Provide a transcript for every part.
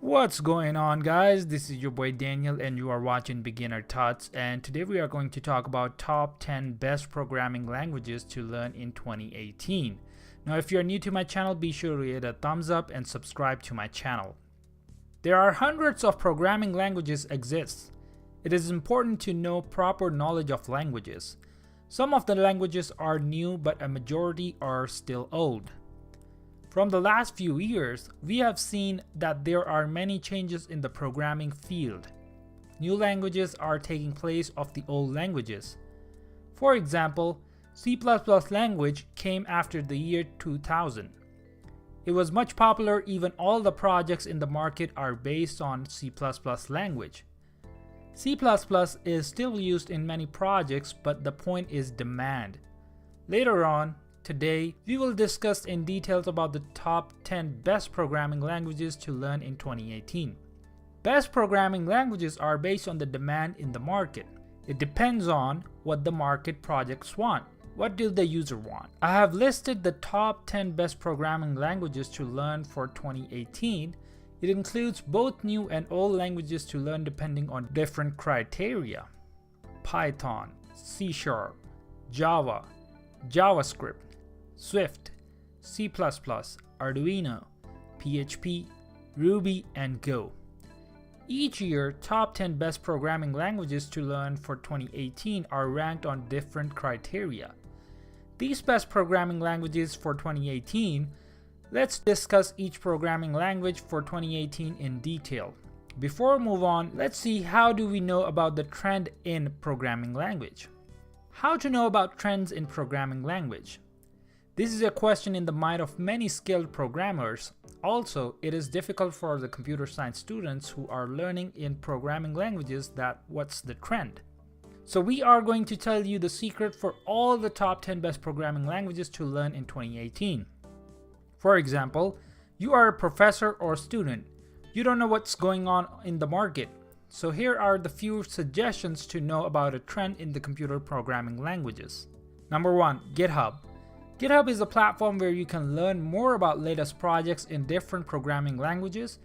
What's going on, guys? This is your boy Daniel and you are watching Beginner Thoughts, and today we are going to talk about top 10 best programming languages to learn in 2018. Now if you are new to my channel, be sure to hit a thumbs up and subscribe to my channel. There are hundreds of programming languages exist. It is important to know proper knowledge of languages. Some of the languages are new, but a majority are still old. From the last few years, we have seen that there are many changes in the programming field. New languages are taking place of the old languages. For example, C++ language came after the year 2000. It was much popular, even all the projects in the market are based on C++ language. C++ is still used in many projects, but the point is demand. Later on, today, we will discuss in details about the top 10 best programming languages to learn in 2018. Best programming languages are based on the demand in the market. It depends on what the market projects want. What do the user want? I have listed the top 10 best programming languages to learn for 2018. It includes both new and old languages to learn depending on different criteria. Python, C#, Java, JavaScript, Swift, C++, Arduino, PHP, Ruby, and Go. Each year, top 10 best programming languages to learn for 2018 are ranked on different criteria. These best programming languages for 2018, let's discuss each programming language for 2018 in detail. Before we move on, let's see how do we know about the trend in programming language. How to know about trends in programming language? This is a question in the mind of many skilled programmers. Also, it is difficult for the computer science students who are learning in programming languages that what's the trend. So we are going to tell you the secret for all the top 10 best programming languages to learn in 2018. For example, you are a professor or student. You don't know what's going on in the market. So here are the few suggestions to know about a trend in the computer programming languages. Number 1, GitHub. GitHub is a platform where you can learn more about latest projects in different programming languages.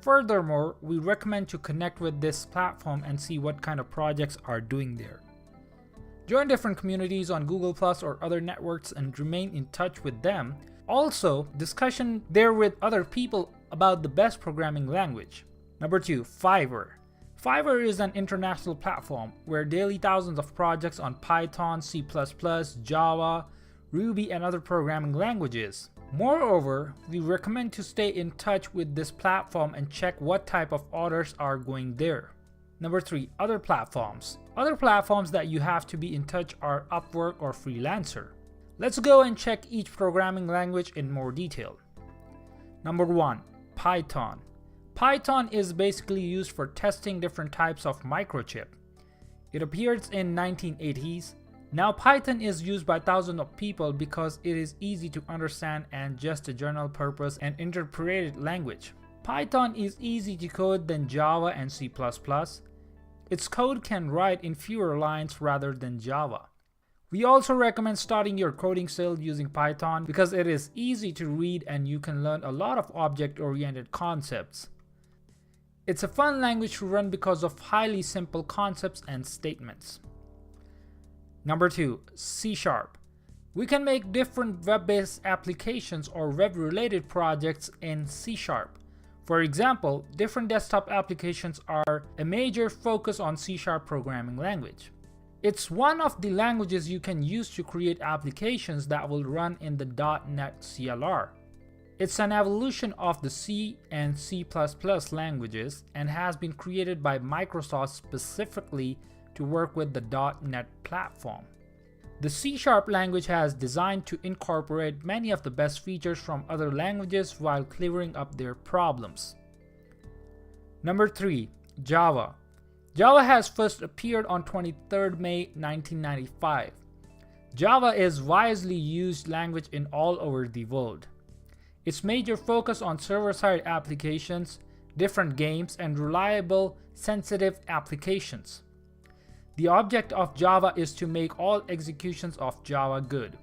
Furthermore, we recommend to connect with this platform and see what kind of projects are doing there. Join different communities on Google+ or other networks and remain in touch with them. Also, discussion there with other people about the best programming language. Number 2, Fiverr. Fiverr is an international platform where daily thousands of projects on Python, C++, Java, Ruby, and other programming languages. Moreover, we recommend to stay in touch with this platform and check what type of orders are going there. Number 3, other platforms. Other platforms that you have to be in touch are Upwork or Freelancer. Let's go and check each programming language in more detail. Number 1, Python. Python is basically used for testing different types of microchip. It appeared in 1980s. Now Python is used by thousands of people because it is easy to understand and just a general purpose and interpreted language. Python is easy to code than Java and C++. Its code can write in fewer lines rather than Java. We also recommend starting your coding skill using Python because it is easy to read and you can learn a lot of object-oriented concepts. It's a fun language to run because of highly simple concepts and statements. Number 2, C#. We can make different web-based applications or web-related projects in C#. For example, different desktop applications are a major focus on C# programming language. It's one of the languages you can use to create applications that will run in the .NET CLR. It's an evolution of the C and C++ languages and has been created by Microsoft specifically to work with the .NET platform. The C# language has designed to incorporate many of the best features from other languages while clearing up their problems. Number 3, Java. Java has first appeared on 23rd May 1995. Java is widely used language in all over the world. Its major focus on server-side applications, different games, and reliable, sensitive applications. The object of Java is to make all executions of Java good.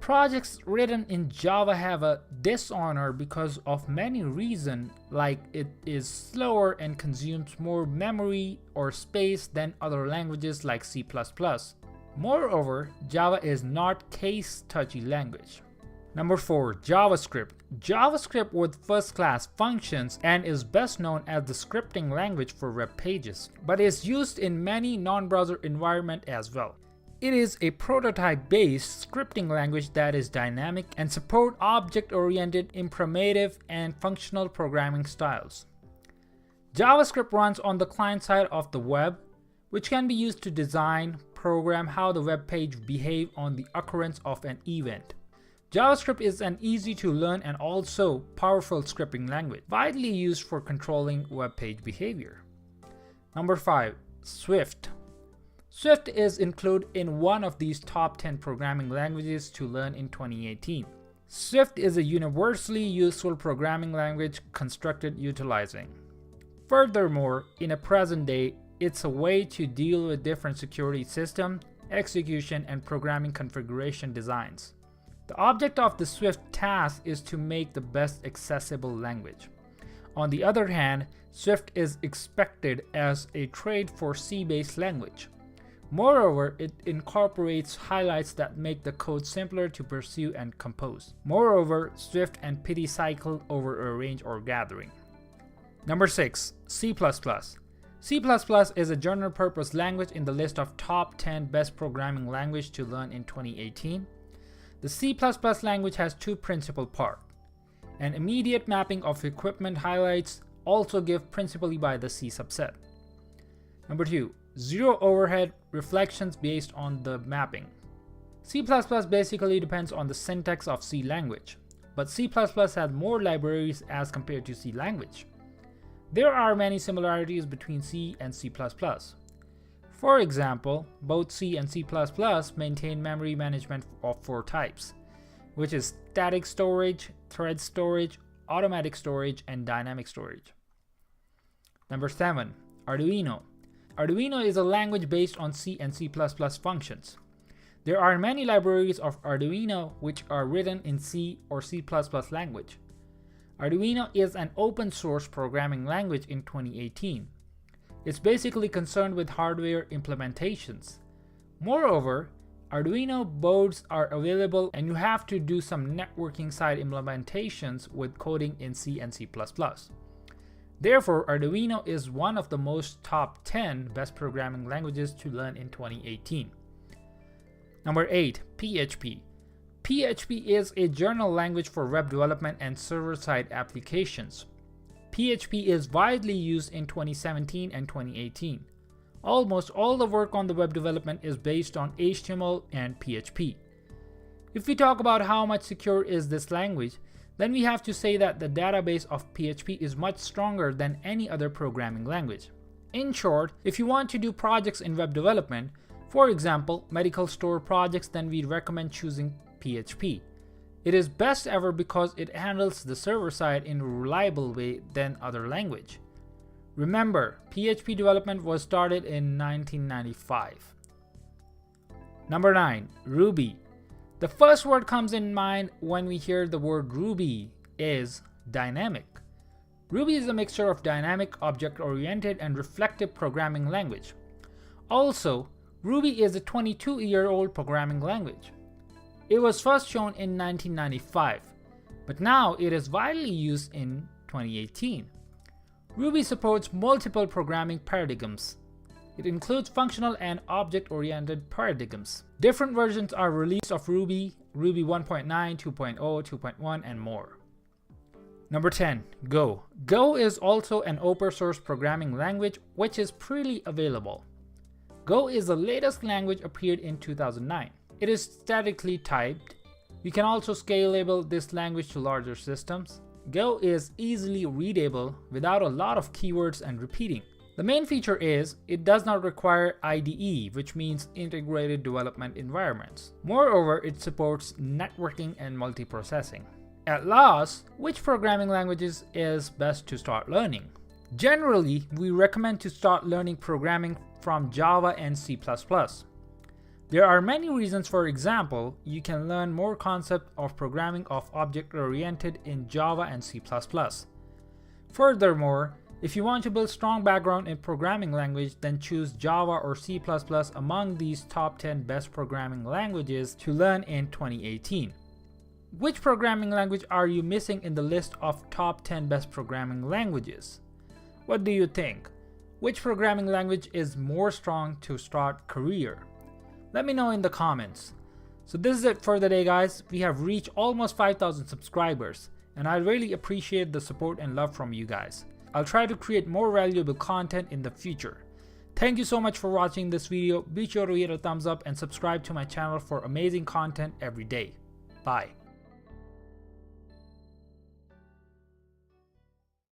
Projects written in Java have a dishonor because of many reasons, like it is slower and consumes more memory or space than other languages like C++. Moreover, Java is not case-touchy language. Number 4. JavaScript. JavaScript with first-class functions and is best known as the scripting language for web pages, but is used in many non-browser environments as well. It is a prototype-based scripting language that is dynamic and support object-oriented, primitive, and functional programming styles. JavaScript runs on the client side of the web, which can be used to design, program how the web page behaves on the occurrence of an event. JavaScript is an easy to learn and also powerful scripting language, widely used for controlling web page behavior. Number 5. Swift. Swift is included in one of these top 10 programming languages to learn in 2018. Swift is a universally useful programming language constructed utilizing. Furthermore, in a present day, it's a way to deal with different security systems, execution, and programming configuration designs. The object of the Swift task is to make the best accessible language. On the other hand, Swift is expected as a trade for C-based language. Moreover, it incorporates highlights that make the code simpler to pursue and compose. Moreover, Swift and Pity cycle over a range or gathering. Number 6. C++. C++ is a general-purpose language in the list of top 10 best programming language to learn in 2018. The C++ language has two principal parts. An immediate mapping of equipment highlights, also given principally by the C subset. Number 2. Zero overhead reflections based on the mapping. C++ basically depends on the syntax of C language, but C++ has more libraries as compared to C language. There are many similarities between C and C++. For example, both C and C++ maintain memory management of 4 types, which is static storage, thread storage, automatic storage, and dynamic storage. Number 7. Arduino. Arduino is a language based on C and C++ functions. There are many libraries of Arduino which are written in C or C++ language. Arduino is an open source programming language in 2018. It's basically concerned with hardware implementations. Moreover, Arduino boards are available and you have to do some networking side implementations with coding in C and C++. Therefore, Arduino is one of the most top 10 best programming languages to learn in 2018. Number 8. PHP. PHP is a general language for web development and server-side applications. PHP is widely used in 2017 and 2018. Almost all the work on the web development is based on HTML and PHP. If we talk about how much secure is this language, then we have to say that the database of PHP is much stronger than any other programming language. In short, if you want to do projects in web development, for example, medical store projects, then we recommend choosing PHP. It is best ever because it handles the server side in a reliable way than other language. Remember, PHP development was started in 1995. Number 9. Ruby. The first word comes in mind when we hear the word Ruby is dynamic. Ruby is a mixture of dynamic, object-oriented, and reflective programming language. Also, Ruby is a 22-year-old programming language. It was first shown in 1995, but now it is widely used in 2018. Ruby supports multiple programming paradigms. It includes functional and object-oriented paradigms. Different versions are released of Ruby, Ruby 1.9, 2.0, 2.1, and more. Number 10. Go. Go is also an open source programming language which is freely available. Go is the latest language appeared in 2009. It is statically typed. You can also scalable this language to larger systems. Go is easily readable without a lot of keywords and repeating. The main feature is it does not require IDE, which means integrated development environments. Moreover, it supports networking and multiprocessing. At last, which programming languages is best to start learning? Generally, we recommend to start learning programming from Java and C++. There are many reasons. For example, you can learn more concepts of programming of object-oriented in Java and C++. Furthermore, if you want to build strong background in programming language, then choose Java or C++ among these top 10 best programming languages to learn in 2018. Which programming language are you missing in the list of top 10 best programming languages? What do you think? Which programming language is more strong to start career? Let me know in the comments. So this is it for the day, guys. We have reached almost 5,000 subscribers, and I really appreciate the support and love from you guys. I'll try to create more valuable content in the future. Thank you so much for watching this video. Be sure to hit a thumbs up and subscribe to my channel for amazing content every day. Bye.